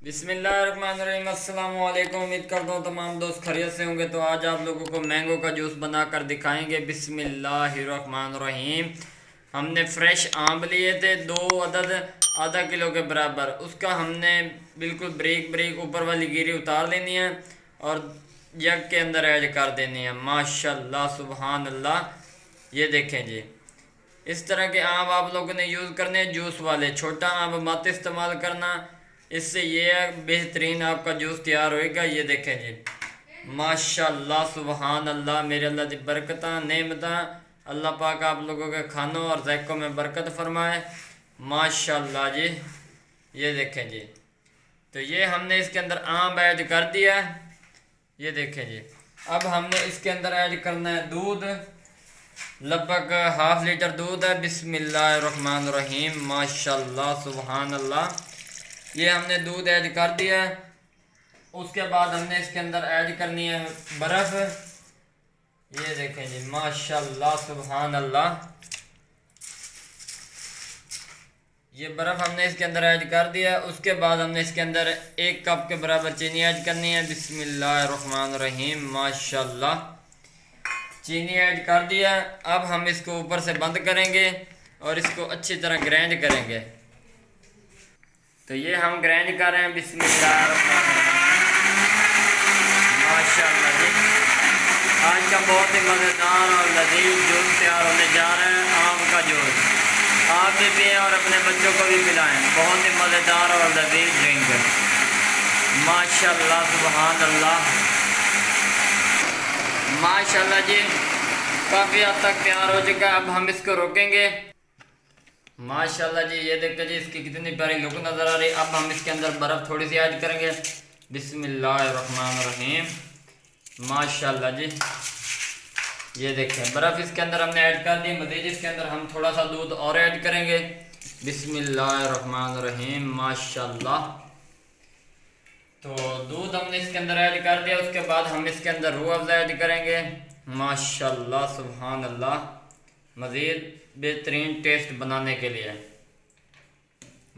बिस्मिल्लाहिर्रहमानिर्रहीम। अस्सलाम वालेकुम। उम्मीद करता हूँ तमाम दोस्त खैरियत से होंगे। तो आज आप लोगों को मैंगो का जूस बनाकर दिखाएंगे। बिस्मिल्लाहिर्रहमानिर्रहीम। हमने फ्रेश आम लिए थे 2 अदद, आधा किलो के बराबर। उसका हमने बिल्कुल ब्रीक ब्रीक ऊपर वाली गिरी उतार लेनी है और जग के अंदर ऐड कर देनी है। माशाल्लाह सुबहान अल्लाह। ये देखें जी, इस तरह के आम आप लोगों ने यूज़ करने हैं, जूस वाले। छोटा आम मत इस्तेमाल करना, इससे ये बेहतरीन आपका जूस तैयार होएगा। ये देखें जी, माशाल्लाह सुबहान अल्लाह। मेरे अल्लाह की बरकत नेमत। अल्लाह पाक आप लोगों के खानों और ज़ायक़ों में बरकत फरमाए। माशाल्लाह जी। ये देखें जी, तो ये हमने इसके अंदर आम ऐड कर दिया है। ये देखें जी, अब हमने इसके अंदर ऐड करना है दूध। लगभग हाफ लीटर दूध है। बिस्मिल्लाहिर्रहमानिर्रहीम। माशाल्लाह सुबहान अल्लाह। ये हमने दूध ऐड कर दिया है। उसके बाद हमने इसके अंदर ऐड करनी है बर्फ़। ये देखें जी, माशाल्लाह सुबहान अल्लाह। ये बर्फ़ हमने इसके अंदर ऐड कर दिया है। उसके बाद हमने इसके अंदर 1 कप के बराबर चीनी ऐड करनी है। बिस्मिल्लाहिर्रहमानिर्रहीम। माशाल्लाह, चीनी ऐड कर दिया। अब हम इसको ऊपर से बंद करेंगे और इसको अच्छी तरह ग्राइंड करेंगे। तो ये हम ग्राइंड कर रहे हैं। बिस्मिल्लाहिर्रहमानिर्रहीम। माशाल्लाह जी, आज का बहुत ही मज़ेदार और लजीज जूस तैयार होने जा रहा है, आम का जूस। आप भी पिएँ और अपने बच्चों को भी पिलाएं। बहुत ही मज़ेदार और लजीज ड्रिंक। माशाल्लाह सुबहान अल्लाह। माशाल्लाह जी, काफ़ी हद तक तैयार हो चुका है। अब हम इसको रोकेंगे। माशाल्लाह जी, ये देखते जी इसकी कितनी प्यारी लुक नज़र आ रही। अब हम इसके अंदर बर्फ़ थोड़ी सी ऐड करेंगे। बिस्मिल्लाहिर्रहमानिर्रहीम। माशाल्लाह जी, ये देखें बर्फ़ इसके अंदर हमने ऐड कर दी। मज़ीद इसके अंदर हम थोड़ा सा दूध और ऐड करेंगे। बिस्मिल्लाहिर्रहमानिर्रहीम। माशाल्लाह, तो दूध हमने इसके अंदर ऐड कर दिया। उसके बाद हम इसके अंदर रूह अफ़ज़ा ऐड करेंगे। माशाल्लाह सुबहान अल्लाह, मज़ीद बेहतरीन टेस्ट बनाने के लिए।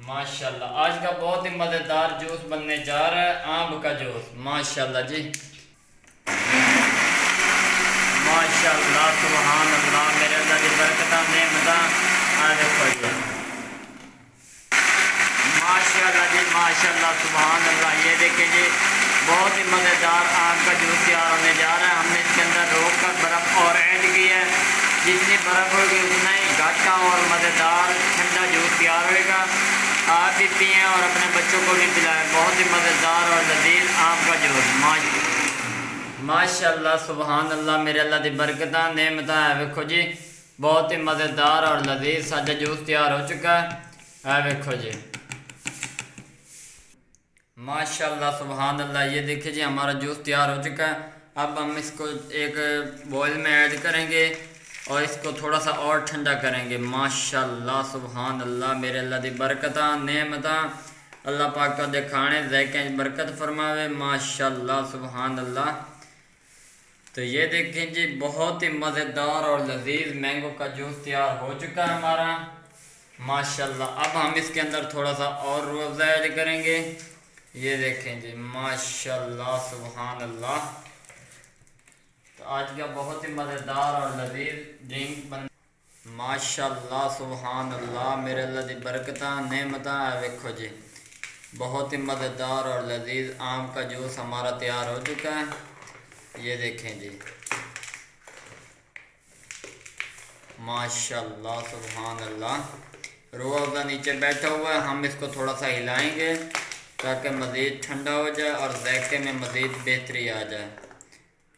माशाल्लाह, आज का बहुत ही मज़ेदार जूस बनने जा रहा है, आम का जूस। माशाल्लाह जी, माशाल्लाह सुबहान अल्लाह। मेरे अल्लाह की बरकत नेमत। देखो जी, माशाल्लाह जी, माशाल्लाह सुबहान अल्लाह। ये देखें जी, बहुत ही मज़ेदार आम का जूस तैयार होने जा रहा है। हमने इसके अंदर रोक कर बर्फ़ और ऐड की है। जितनी बर्फ़ होगी उतना ही घाटा और मज़ेदार ठंडा जूस तैयार होगा। आप भी पिएँ और अपने बच्चों को भी पिलाएँ। बहुत ही मज़ेदार और लजीज आम का जूस। माशाल्लाह सुबहान अल्लाह। मेरे अल्लाह की बरकत नेमत है। वेखो जी, बहुत ही मज़ेदार और लजीज साडा जूस तैयार हो चुका है। वेखो जी, माशाल्लाह सुबहान अल्लाह। ये देखिए जी, हमारा जूस तैयार हो चुका है। अब हम इसको एक बॉयल में ऐड करेंगे और इसको थोड़ा सा और ठंडा करेंगे। माशाल्लाह सुबहान अल्लाह। मेरे अल्लाह की बरकत नेमत। अल्लाह पाक का खाने ज़ायक़े बरकत फरमावे। माशाल्लाह सुबहान अल्लाह। तो ये देखें जी, बहुत ही मज़ेदार और लजीज मैंगो का जूस तैयार हो चुका है हमारा। माशाल्लाह, अब हम इसके अंदर थोड़ा सा और रूह अफ़ज़ा ऐड करेंगे। ये देखें जी, माशाल्लाह सुबहान अल्लाह। तो आज का बहुत ही मज़ेदार और लजीज ड्रिंक बन। माशाल्लाह सुबहान अल्लाह। मेरे अल्लाह की बरकत नेमत है। देखो जी, बहुत ही मज़ेदार और लजीज आम का जूस हमारा तैयार हो चुका है। ये देखें जी, माशाल्लाह सुबहान अल्लाह। रूह अफ़ज़ा नीचे बैठा हुआ है। हम इसको थोड़ा सा हिलाएंगे ताकि मज़ीद ठंडा हो जाए और ज़ायक़े में मज़ीद बेहतरी आ जाए।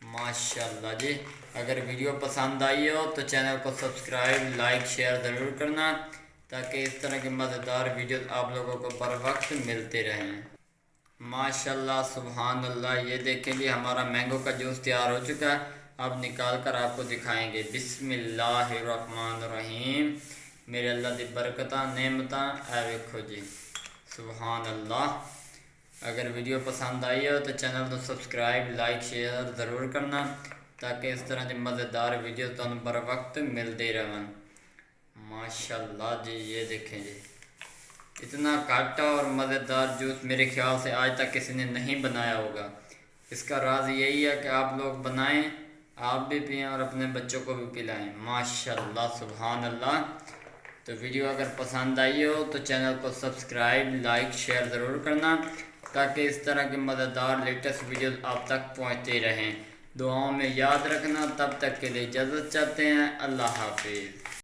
माशाल्लाह जी, अगर वीडियो पसंद आई हो तो चैनल को सब्सक्राइब, लाइक, शेयर ज़रूर करना ताकि इस तरह के मज़ेदार वीडियो आप लोगों को बर वक्त मिलते रहें। माशाल्लाह सुबहान अल्लाह। ये देखें जी, हमारा मैंगो का जूस तैयार हो चुका है। अब निकाल कर आपको दिखाएंगे। बिस्मिल्लाहिर्रहमानिर्रहीम। मेरे अल्लाह की बरकत नेमत। देखो जी, सुबहान अल्लाह। अगर वीडियो पसंद आई हो तो चैनल को सब्सक्राइब, लाइक, शेयर ज़रूर करना ताकि इस तरह की मज़ेदार वीडियो तुहानू बर वक्त मिलते रहें। माशाल्लाह जी, ये देखें जी। इतना खट्टा और मज़ेदार जूस मेरे ख्याल से आज तक किसी ने नहीं बनाया होगा। इसका राज यही है कि आप लोग बनाएं, आप भी पिएं और अपने बच्चों को भी पिलाएं। माशाल्लाह, सुभान अल्लाह। तो वीडियो अगर पसंद आई हो तो चैनल को सब्सक्राइब, लाइक, शेयर ज़रूर करना, ताकि इस तरह की मज़ेदार लेटेस्ट वीडियोस आप तक पहुंचते रहें। दुआओं में याद रखना। तब तक के लिए इजाज़त चाहते हैं। अल्लाह हाफिज़।